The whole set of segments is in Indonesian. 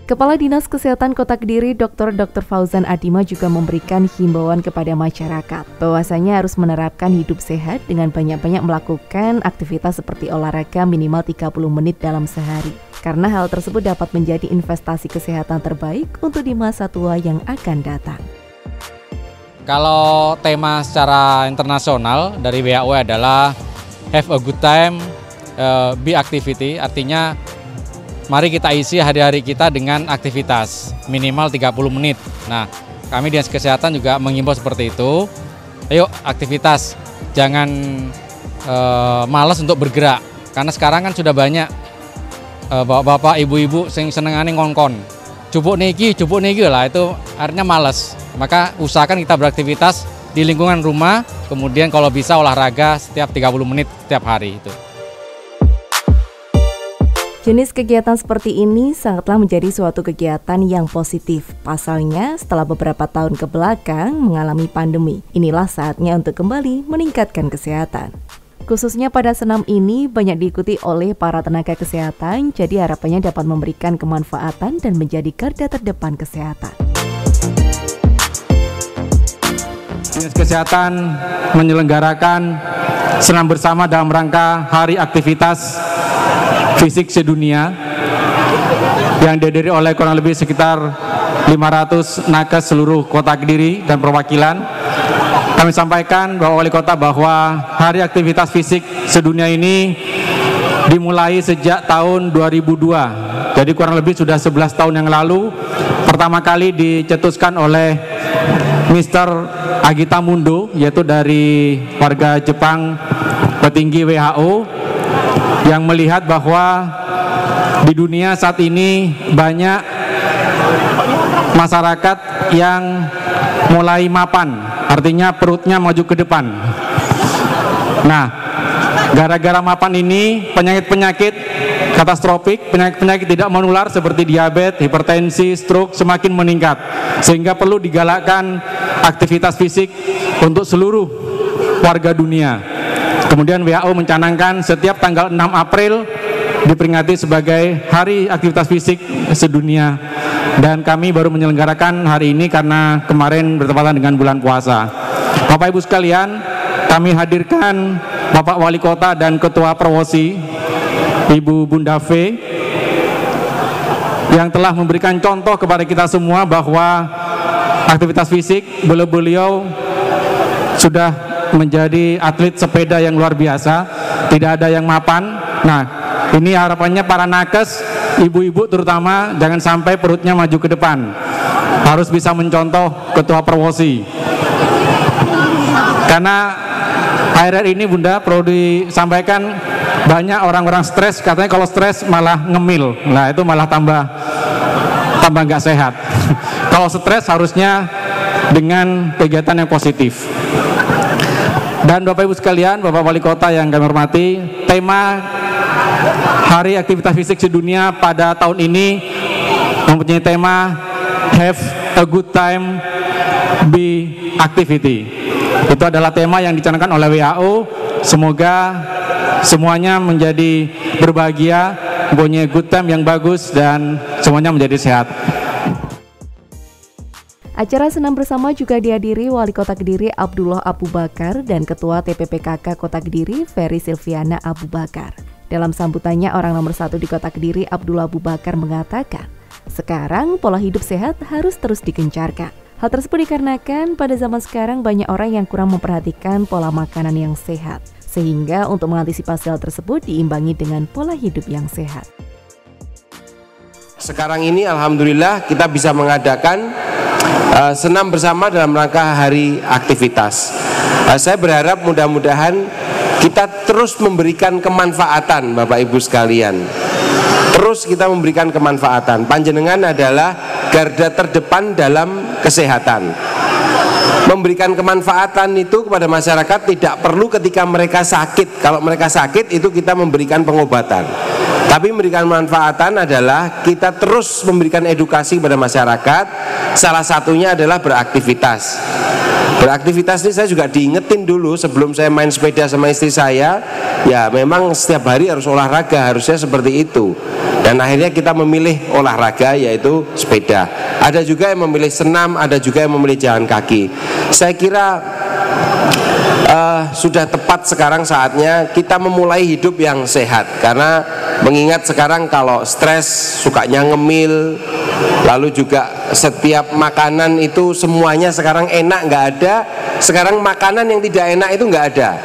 Kepala Dinas Kesehatan Kota Kediri, Dr. Fauzan Adima juga memberikan himbauan kepada masyarakat bahwasanya harus menerapkan hidup sehat dengan banyak-banyak melakukan aktivitas seperti olahraga minimal 30 menit dalam sehari. Karena hal tersebut dapat menjadi investasi kesehatan terbaik untuk di masa tua yang akan datang. Kalau tema secara internasional dari WHO adalah have a good time, be activity, artinya mari kita isi hari-hari kita dengan aktivitas minimal 30 menit. Nah, kami Dinas Kesehatan juga mengimbau seperti itu. Ayo aktivitas, jangan malas untuk bergerak. Karena sekarang kan sudah banyak bapak-bapak, ibu-ibu yang senengane ngongkon. Cupuk niki lah, itu artinya malas. Maka usahakan kita beraktivitas di lingkungan rumah, kemudian kalau bisa olahraga setiap 30 menit setiap hari itu. Jenis kegiatan seperti ini sangatlah menjadi suatu kegiatan yang positif. Pasalnya, setelah beberapa tahun ke belakang mengalami pandemi, inilah saatnya untuk kembali meningkatkan kesehatan. Khususnya pada senam ini banyak diikuti oleh para tenaga kesehatan, jadi harapannya dapat memberikan kemanfaatan dan menjadi garda terdepan kesehatan. Dinas Kesehatan menyelenggarakan senam bersama dalam rangka Hari Aktivitas Fisik Sedunia yang dihadiri oleh kurang lebih sekitar 500 nakes seluruh Kota Kediri dan perwakilan. Kami sampaikan bahwa Wali Kota bahwa Hari Aktivitas Fisik Sedunia ini dimulai sejak tahun 2002. Jadi kurang lebih sudah 11 tahun yang lalu pertama kali dicetuskan oleh Mr. Agita Mundo, yaitu dari warga Jepang, petinggi WHO, yang melihat bahwa di dunia saat ini banyak masyarakat yang mulai mapan, artinya perutnya maju ke depan. Nah, gara-gara mapan ini penyakit-penyakit katastrofik, penyakit-penyakit tidak menular seperti diabetes, hipertensi, stroke semakin meningkat, sehingga perlu digalakkan aktivitas fisik untuk seluruh warga dunia. Kemudian WHO mencanangkan setiap tanggal 6 April diperingati sebagai Hari Aktivitas Fisik Sedunia. Dan kami baru menyelenggarakan hari ini karena kemarin bertepatan dengan bulan puasa. Bapak Ibu sekalian, kami hadirkan Bapak Wali Kota dan Ketua Perwosi, Ibu Bunda V, yang telah memberikan contoh kepada kita semua bahwa aktivitas fisik beliau sudah menjadi atlet sepeda yang luar biasa, tidak ada yang mapan. Nah, ini harapannya para nakes, ibu-ibu terutama, jangan sampai perutnya maju ke depan, harus bisa mencontoh Ketua Perwosi. Karena akhir-akhir ini Bunda perlu disampaikan, banyak orang-orang stres, katanya kalau stres malah ngemil. Nah, itu malah tambah nggak sehat. Kalau stres harusnya dengan kegiatan yang positif. Dan Bapak Ibu sekalian, Bapak Wali Kota yang kami hormati, tema Hari Aktivitas Fisik Sedunia pada tahun ini mempunyai tema Have a Good Time, Be Activity. Itu adalah tema yang dicanangkan oleh WHO. Semoga semuanya menjadi berbahagia, mempunyai good time yang bagus, dan semuanya menjadi sehat. Acara senam bersama juga dihadiri Wali Kota Kediri Abdullah Abu Bakar dan Ketua TPPKK Kota Kediri Ferry Silviana Abu Bakar. Dalam sambutannya, orang nomor 1 di Kota Kediri Abdullah Abu Bakar mengatakan, sekarang pola hidup sehat harus terus digencarkan. Hal tersebut dikarenakan pada zaman sekarang banyak orang yang kurang memperhatikan pola makanan yang sehat, sehingga untuk mengantisipasi hal tersebut diimbangi dengan pola hidup yang sehat. Sekarang ini alhamdulillah kita bisa mengadakan senam bersama dalam rangka Hari Aktivitas. Saya berharap mudah-mudahan kita terus memberikan kemanfaatan, Bapak Ibu sekalian. Terus kita memberikan kemanfaatan. Panjenengan adalah garda terdepan dalam kesehatan. Memberikan kemanfaatan itu kepada masyarakat tidak perlu ketika mereka sakit. Kalau mereka sakit itu kita memberikan pengobatan. Tapi memberikan manfaatan adalah kita terus memberikan edukasi kepada masyarakat. Salah satunya adalah beraktivitas. Beraktivitas ini saya juga diingetin dulu sebelum saya main sepeda sama istri saya. Ya memang setiap hari harus olahraga, harusnya seperti itu. Dan akhirnya kita memilih olahraga yaitu sepeda. Ada juga yang memilih senam, ada juga yang memilih jalan kaki. Saya kira sudah tepat sekarang saatnya kita memulai hidup yang sehat. Karena mengingat sekarang kalau stres sukanya ngemil, lalu juga setiap makanan itu semuanya sekarang enak nggak ada. Sekarang makanan yang tidak enak itu nggak ada.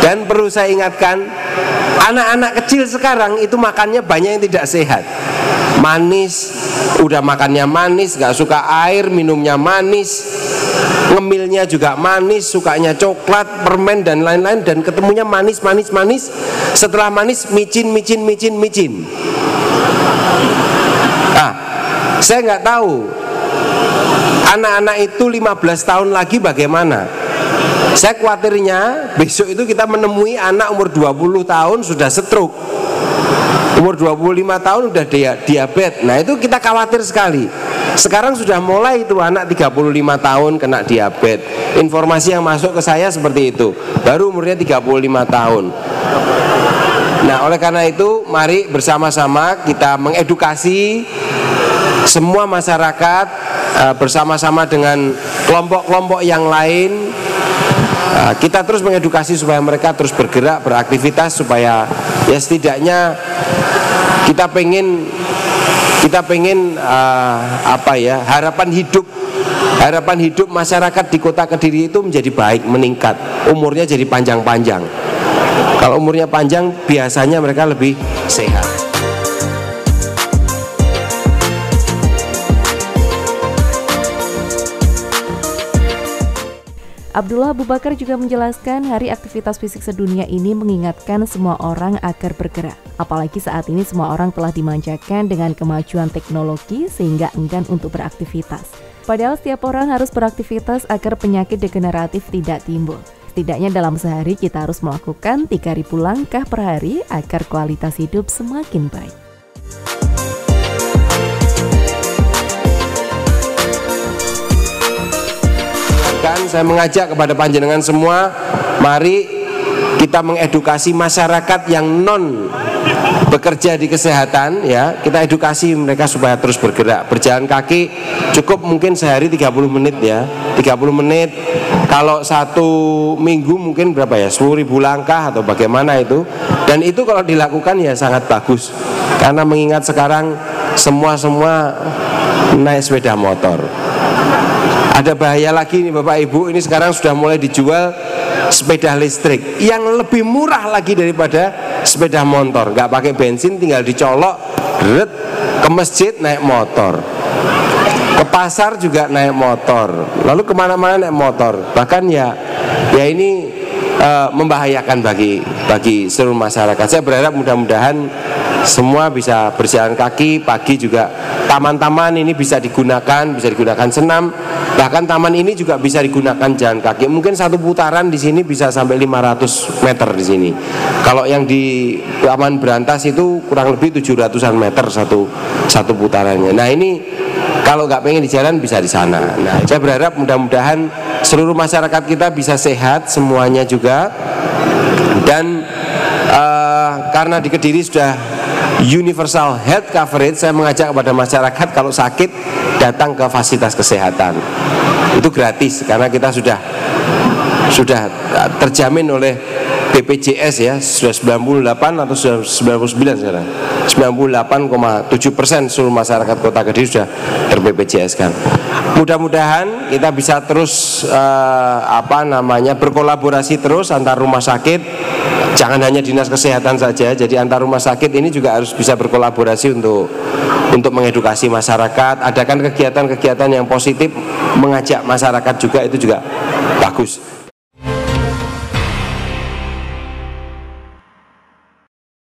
Dan perlu saya ingatkan, anak-anak kecil sekarang itu makannya banyak yang tidak sehat. Manis, udah makannya manis, nggak suka air, minumnya manis, ngemilnya juga manis, sukanya coklat, permen dan lain-lain, dan ketemunya manis. Setelah manis, micin. Nah, saya nggak tahu anak-anak itu 15 tahun lagi bagaimana. Saya khawatirnya besok itu kita menemui anak umur 20 tahun sudah stroke, umur 25 tahun udah diabetes. Nah itu kita khawatir sekali. Sekarang sudah mulai itu anak 35 tahun kena diabetes. Informasi yang masuk ke saya seperti itu, baru umurnya 35 tahun. Nah oleh karena itu mari bersama-sama kita mengedukasi semua masyarakat bersama-sama dengan kelompok-kelompok yang lain. Kita terus mengedukasi supaya mereka terus bergerak, beraktivitas, supaya ya setidaknya kita pengen harapan hidup masyarakat di Kota Kediri itu menjadi baik, meningkat, umurnya jadi panjang-panjang. Kalau umurnya panjang biasanya mereka lebih sehat. Abdullah Abu Bakar juga menjelaskan Hari Aktivitas Fisik Sedunia ini mengingatkan semua orang agar bergerak. Apalagi saat ini semua orang telah dimanjakan dengan kemajuan teknologi sehingga enggan untuk beraktivitas. Padahal setiap orang harus beraktivitas agar penyakit degeneratif tidak timbul. Setidaknya dalam sehari kita harus melakukan 3.000 langkah per hari agar kualitas hidup semakin baik. Saya mengajak kepada panjenengan semua, mari kita mengedukasi masyarakat yang non bekerja di kesehatan, ya, kita edukasi mereka supaya terus bergerak, berjalan kaki cukup mungkin sehari 30 menit ya, 30 menit. Kalau satu minggu mungkin berapa ya, 10.000 langkah atau bagaimana itu. Dan itu kalau dilakukan ya sangat bagus, karena mengingat sekarang semua naik sepeda motor. Ada bahaya lagi nih Bapak Ibu, ini sekarang sudah mulai dijual sepeda listrik yang lebih murah lagi daripada sepeda motor. Nggak pakai bensin, tinggal dicolok, ke masjid naik motor, ke pasar juga naik motor, lalu kemana-mana naik motor. Bahkan ya ini membahayakan bagi seluruh masyarakat. Saya berharap mudah-mudahan semua bisa berjalan kaki. Pagi juga taman-taman ini bisa digunakan senam. Bahkan taman ini juga bisa digunakan jalan kaki. Mungkin satu putaran di sini bisa sampai 500 meter di sini. Kalau yang di Taman Berantas itu kurang lebih 700-an meter satu putarannya. Nah ini kalau nggak pengen di jalan bisa di sana. Nah saya berharap mudah-mudahan seluruh masyarakat kita bisa sehat semuanya juga. Dan karena di Kediri sudah universal health coverage, saya mengajak kepada masyarakat kalau sakit datang ke fasilitas kesehatan. Itu gratis karena kita sudah terjamin oleh BPJS ya, sudah 98 atau sudah 99 sekarang. 98,7% seluruh masyarakat Kota Kediri sudah ter-BPJS kan. Mudah-mudahan kita bisa terus berkolaborasi terus antar rumah sakit. Jangan hanya dinas kesehatan saja, jadi antar rumah sakit ini juga harus bisa berkolaborasi untuk mengedukasi masyarakat. Adakan kegiatan-kegiatan yang positif, mengajak masyarakat juga, itu juga bagus.